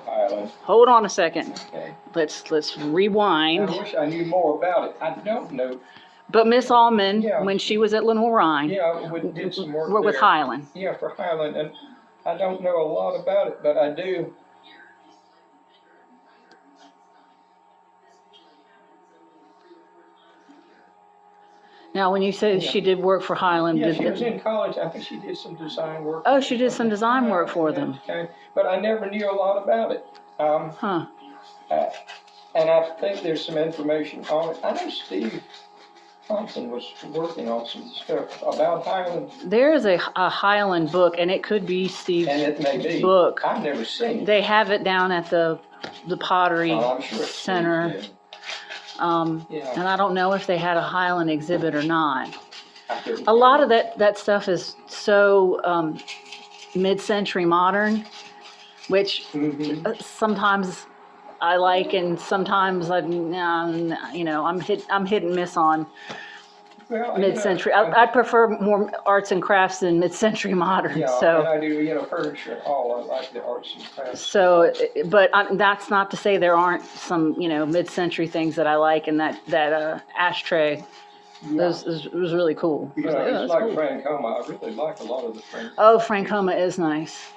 Hylan. Hold on a second. Okay. Let's rewind. I wish I knew more about it. I don't know. But Miss Auman, Yeah. when she was at Lenore Rhine, Did some work with there. Hylan. Yeah, for Hylan, and I don't know a lot about it, but I do. Now, when you say she did work for Hylan, Yeah, she was in college. I think she did some design work. Oh, she did some design work for them. Okay, but I never knew a lot about it. And I think there's some information on it. I know Steve Thompson was working on some stuff about Hylan. There is a Hylan book, and it could be Steve's and it may be. book. I've never seen it. They have it down at the pottery I'm sure center. And I don't know if they had a Hylan exhibit or not. A lot of that stuff is so mid-century modern, which sometimes I like, and sometimes I'm hit and miss on mid-century. I prefer more arts and crafts than mid-century modern. Yeah, so. And I do, furniture and all. I like the arts and crafts. So, but that's not to say there aren't some, mid-century things that I like, and that ashtray was really cool. It's like cool. Frankoma. I really like a lot of the Frankoma. Oh, Frankoma is nice.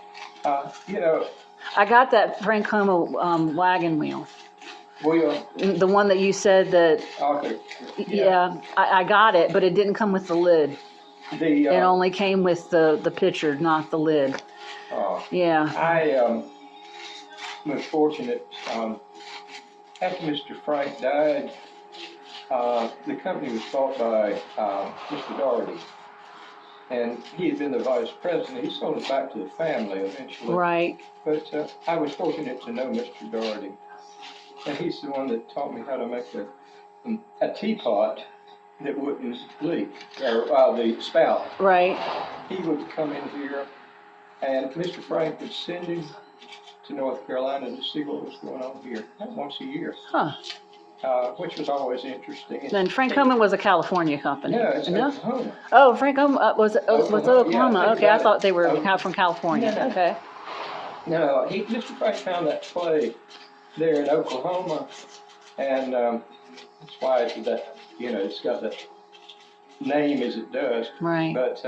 I got that Frankoma wagon wheel. Wheel? The one that you said that. Okay. Yeah, I got it, but it didn't come with the lid. It only came with the pitcher, not the lid. Yeah. I was fortunate. After Mr. Frank died, the company was bought by Mr. Doherty. And he had been the vice president. He sold it back to the family eventually. Right. But I was fortunate to know Mr. Doherty. And he's the one that taught me how to make a teapot that wouldn't leak, or the spout. Right. He would come in here, and Mr. Frank would send him to North Carolina to see what was going on here, once a year. Huh. Which was always interesting. Then Frankoma was a California company. Yeah, it's Oklahoma. Oh, Frankoma was Oklahoma. Yeah, okay, I thought they were from California. No. Okay. No, Mr. Frank found that clay there in Oklahoma, and that's why it's got that name as it does. Right. But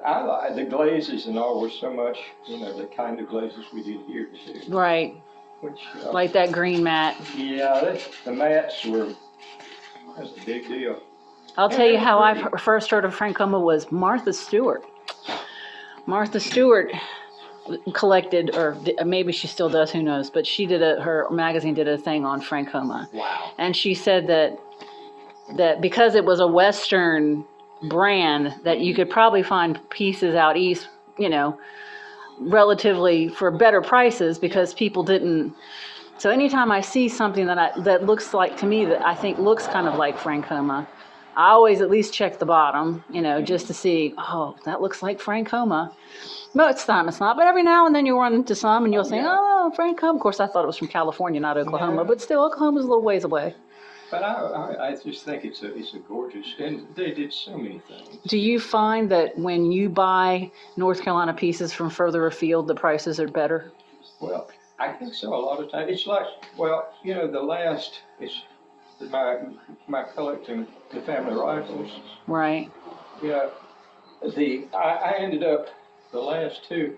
I like the glazes and all were so much, the kind of glazes we did here too. Right. Which like that green mat. Yeah, the mats that's a big deal. I'll tell you how I first heard of Frankoma was Martha Stewart. Martha Stewart collected, or maybe she still does, who knows, but she did her magazine did a thing on Frankoma. Wow. And she said that because it was a Western brand, that you could probably find pieces out east, relatively for better prices, because people didn't. So anytime I see something that looks like, to me, that I think looks kind of like Frankoma, I always at least check the bottom, just to see, oh, that looks like Frankoma. Most of the time it's not, but every now and then you run into some and you'll think, oh, Frankoma. Of course, I thought it was from California, not Oklahoma, but still, Oklahoma's a little ways away. But I just think it's a gorgeous, and they did so many things. Do you find that when you buy North Carolina pieces from further afield, the prices are better? Well, I think so. A lot of times, it's like, the last is my collecting the family rifles. Right. Yeah, I ended up the last two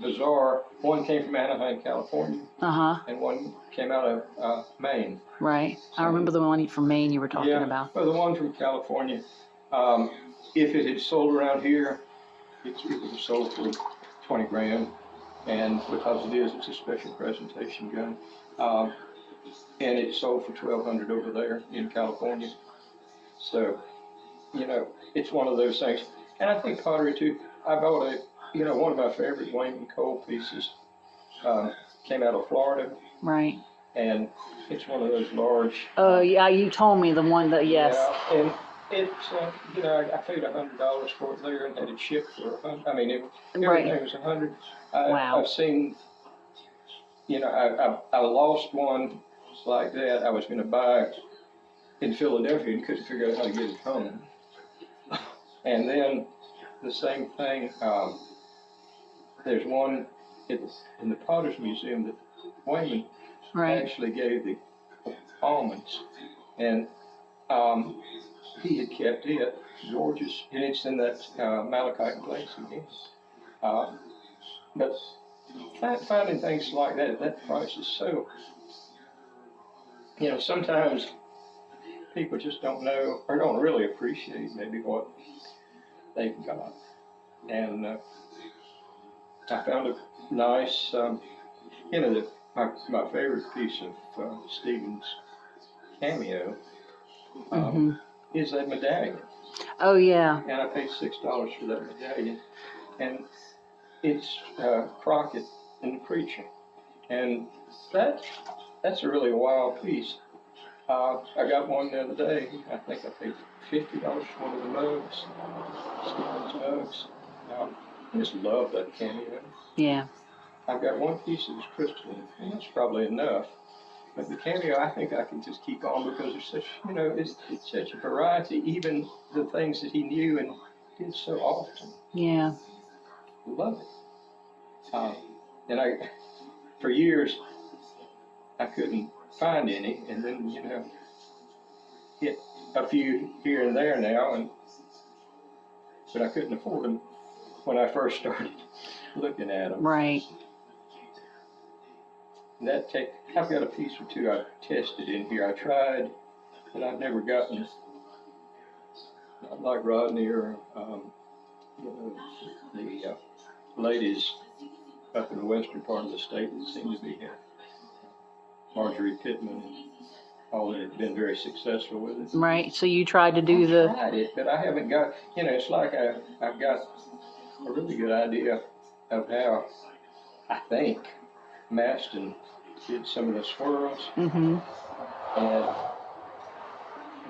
bizarre. One came from Anaheim, California, and one came out of Maine. Right. I remember the one from Maine you were talking about. Well, the one from California, if it had sold around here, it would have sold for $20,000, and because it's a special presentation gun, and it sold for $1,200 over there in California. So, it's one of those things. And I think pottery too. I bought one of my favorite Wayne Cole pieces came out of Florida. Right. And it's one of those large. Oh, yeah, you told me the one that, yes. Yeah, and it's, I paid $100 for it there and had it shipped for $100. I mean, everything was $100. Wow. I've seen, I lost one like that. I was going to buy in Philadelphia and couldn't figure out how to get it home. And then the same thing, there's one in the Potter's Museum that Wayman Right. actually gave the Aumans, and he had kept it, gorgeous, and it's in that malachite glaze again. But finding things like that at that price is so, sometimes people just don't know or don't really appreciate maybe what they've got. And I found a nice, my favorite piece of Stephen's Cameo is that medallion. Oh, yeah. And I paid $6 for that medallion. And it's Crockett and the Preacher. And that's a really wild piece. I got one the other day. I think I paid $50 for one of the mugs, Stephen's mugs. I just love that Cameo. Yeah. I've got one piece that was crystalline, and that's probably enough. But the Cameo, I think I can just keep on because there's such, it's such a variety, even the things that he knew and did so often. Yeah. Love it. And for years, I couldn't find any, and then, hit a few here and there now, but I couldn't afford them when I first started looking at them. Right. I've got a piece or two I've tested in here. I tried, but I've never gotten, not like Rodney or, the ladies up in the western part of the state that seem to be here. Marjorie Pittman and all that have been very successful with it. Right. So you tried to do I tried it, but I haven't got, it's like I've got a really good idea of how I think Maston did some of the swirls. And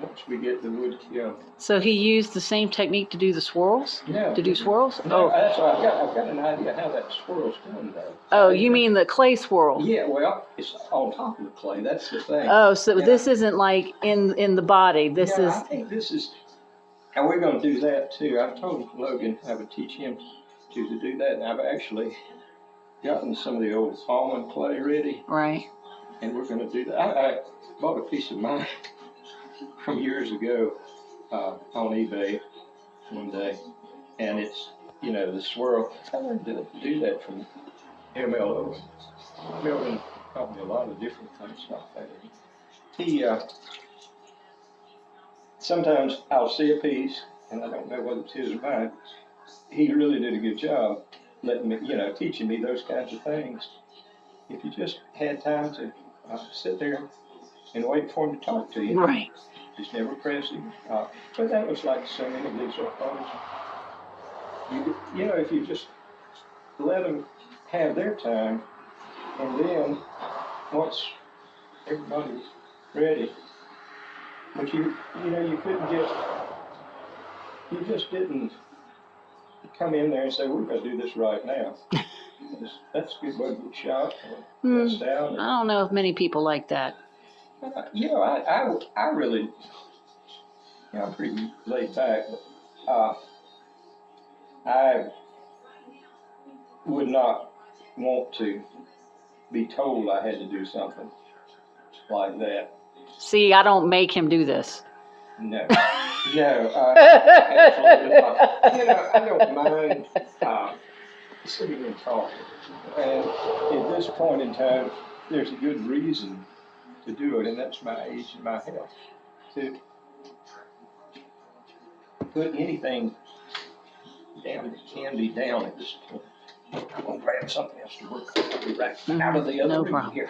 once we get the wood, So he used the same technique to do the swirls? No. To do swirls? No, that's what I've got an idea how that swirl's done though. Oh, you mean the clay swirl? Yeah, well, it's on top of the clay, that's the thing. Oh, so this isn't like in the body. This is. I think this is, and we're going to do that too. I've told Logan I would teach him to do that, and I've actually gotten some of the old Auman clay ready. Right. And we're going to do that. I bought a piece of mine from years ago on eBay one day, and it's, the swirl. I learned to do that from Owens. Melvin taught me a lot of different things like that. He, sometimes I'll see a piece, and I don't know whether it's his or mine. He really did a good job letting me, teaching me those kinds of things. If you just had time to sit there and wait for him to talk to you. Right. Just never press him. But that was like so many of these artists. If you just let them have their time, and then once everybody's ready, but you just didn't come in there and say, we're going to do this right now. That's a good way to get shot or down. I don't know if many people like that. I really, I'm pretty laid back, but I would not want to be told I had to do something like that. See, I don't make him do this. No, absolutely not. I don't mind sitting and talking. And at this point in time, there's a good reason to do it, and that's my age and my health. To put anything down that can be down at this point. I'm going to grab something else to work. I'll be right out of the other room here.